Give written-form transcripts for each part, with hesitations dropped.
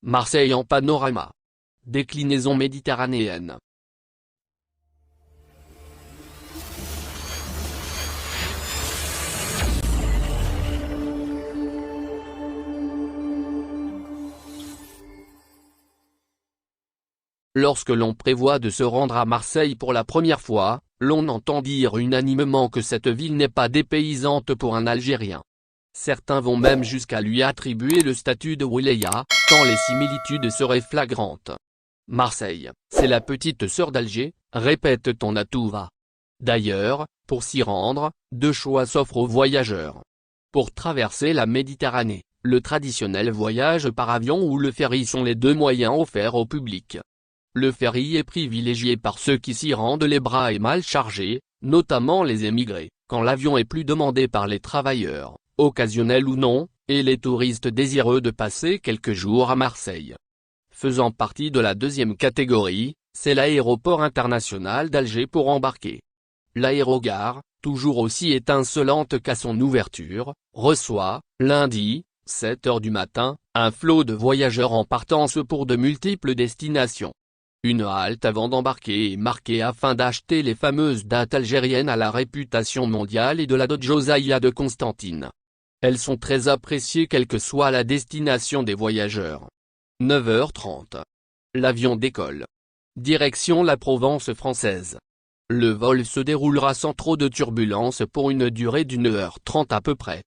Marseille en panorama. Déclinaison méditerranéenne. Lorsque l'on prévoit de se rendre à Marseille pour la première fois, l'on entend dire unanimement que cette ville n'est pas dépaysante pour un Algérien. Certains vont même jusqu'à lui attribuer le statut de Wilaya, tant les similitudes seraient flagrantes. Marseille, c'est la petite sœur d'Alger, répète-t-on à tout va. D'ailleurs, pour s'y rendre, deux choix s'offrent aux voyageurs. Pour traverser la Méditerranée, le traditionnel voyage par avion ou le ferry sont les deux moyens offerts au public. Le ferry est privilégié par ceux qui s'y rendent les bras et mal chargés, notamment les émigrés, quand l'avion est plus demandé par les travailleurs, occasionnels ou non, et les touristes désireux de passer quelques jours à Marseille. Faisant partie de la deuxième catégorie, c'est l'aéroport international d'Alger pour embarquer. L'aérogare, toujours aussi étincelante qu'à son ouverture, reçoit, lundi, 7 h du matin, un flot de voyageurs en partance pour de multiples destinations. Une halte avant d'embarquer est marquée afin d'acheter les fameuses dattes algériennes à la réputation mondiale et de la Dodge Osaïa de Constantine. Elles sont très appréciées quelle que soit la destination des voyageurs. 9 h 30. L'avion décolle. Direction la Provence française. Le vol se déroulera sans trop de turbulences pour une durée d'1 h 30 à peu près.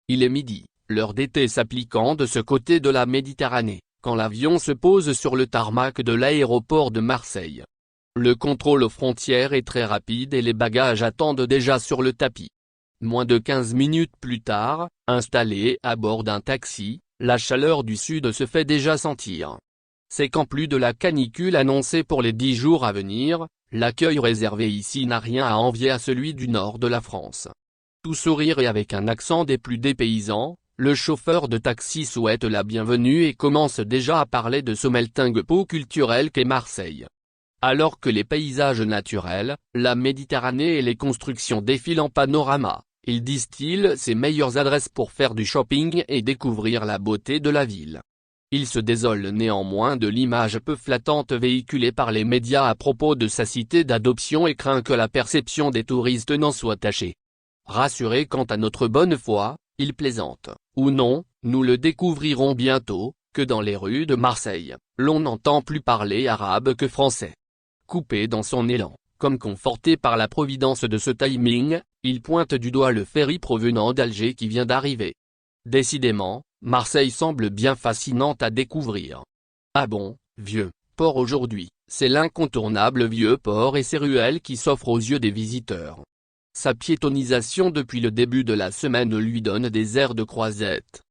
Il est midi, l'heure d'été s'appliquant de ce côté de la Méditerranée, quand l'avion se pose sur le tarmac de l'aéroport de Marseille. Le contrôle aux frontières est très rapide et les bagages attendent déjà sur le tapis. Moins de 15 minutes plus tard, installé à bord d'un taxi, la chaleur du sud se fait déjà sentir. C'est qu'en plus de la canicule annoncée pour les 10 jours à venir, l'accueil réservé ici n'a rien à envier à celui du nord de la France. Tout sourire et avec un accent des plus dépaysants, le chauffeur de taxi souhaite la bienvenue et commence déjà à parler de ce melting pot culturel qu'est Marseille. Alors que les paysages naturels, la Méditerranée et les constructions défilent en panorama, il distille ses meilleures adresses pour faire du shopping et découvrir la beauté de la ville. Il se désole néanmoins de l'image peu flattante véhiculée par les médias à propos de sa cité d'adoption et craint que la perception des touristes n'en soit tachée. Rassuré quant à notre bonne foi, il plaisante, ou non, nous le découvrirons bientôt, que dans les rues de Marseille, l'on n'entend plus parler arabe que français. Coupé dans son élan, comme conforté par la providence de ce timing, il pointe du doigt le ferry provenant d'Alger qui vient d'arriver. Décidément, Marseille semble bien fascinante à découvrir. Ah bon, vieux port aujourd'hui, c'est l'incontournable vieux port et ses ruelles qui s'offrent aux yeux des visiteurs. Sa piétonisation depuis le début de la semaine lui donne des airs de croisette.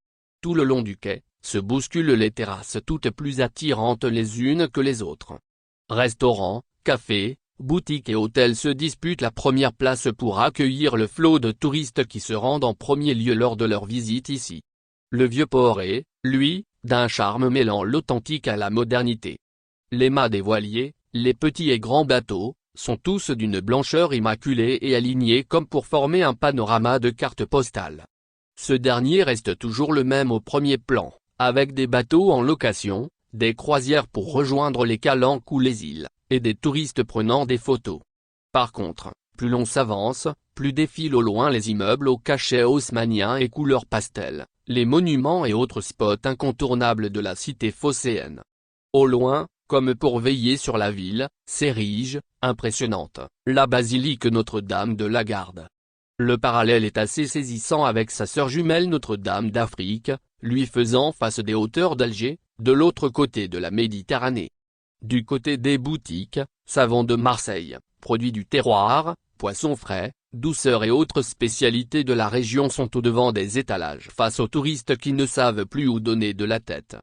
Tout le long du quai, se bousculent les terrasses toutes plus attirantes les unes que les autres. Restaurants, cafés, boutiques et hôtels se disputent la première place pour accueillir le flot de touristes qui se rendent en premier lieu lors de leur visite ici. Le vieux port est, lui, d'un charme mêlant l'authentique à la modernité. Les mâts des voiliers, les petits et grands bateaux, sont tous d'une blancheur immaculée et alignés comme pour former un panorama de carte postale. Ce dernier reste toujours le même au premier plan, avec des bateaux en location, des croisières pour rejoindre les calanques ou les îles, et des touristes prenant des photos. Par contre, plus l'on s'avance, plus défilent au loin les immeubles aux cachets haussmanniens et couleurs pastel, les monuments et autres spots incontournables de la cité phocéenne. Au loin, comme pour veiller sur la ville, s'érige, impressionnante, la basilique Notre-Dame de la Garde. Le parallèle est assez saisissant avec sa sœur jumelle Notre-Dame d'Afrique, lui faisant face des hauteurs d'Alger, de l'autre côté de la Méditerranée. Du côté des boutiques, savons de Marseille, produits du terroir, poissons frais, douceurs et autres spécialités de la région sont au-devant des étalages face aux touristes qui ne savent plus où donner de la tête.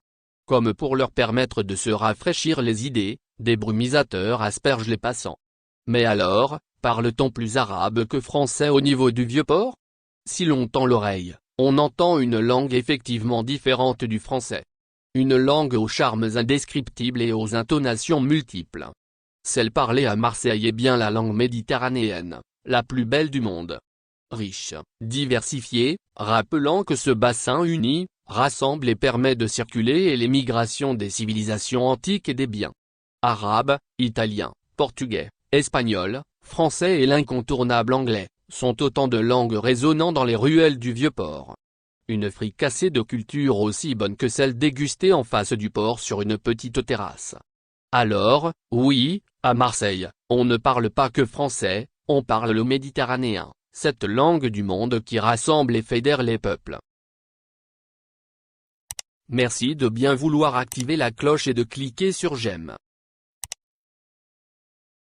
Comme pour leur permettre de se rafraîchir les idées, des brumisateurs aspergent les passants. Mais alors, parle-t-on plus arabe que français au niveau du vieux port? Si l'on tend l'oreille, on entend une langue effectivement différente du français. Une langue aux charmes indescriptibles et aux intonations multiples. Celle parlée à Marseille est bien la langue méditerranéenne, la plus belle du monde. Riche, diversifiée, rappelant que ce bassin unit, rassemble et permet de circuler et l'émigration des civilisations antiques et des biens. Arabe, italien, portugais, espagnol, français et l'incontournable anglais, sont autant de langues résonnant dans les ruelles du Vieux-Port. Une fricassée de culture aussi bonne que celle dégustée en face du port sur une petite terrasse. Alors, oui, à Marseille, on ne parle pas que français, on parle le méditerranéen, cette langue du monde qui rassemble et fédère les peuples. Merci de bien vouloir activer la cloche et de cliquer sur j'aime.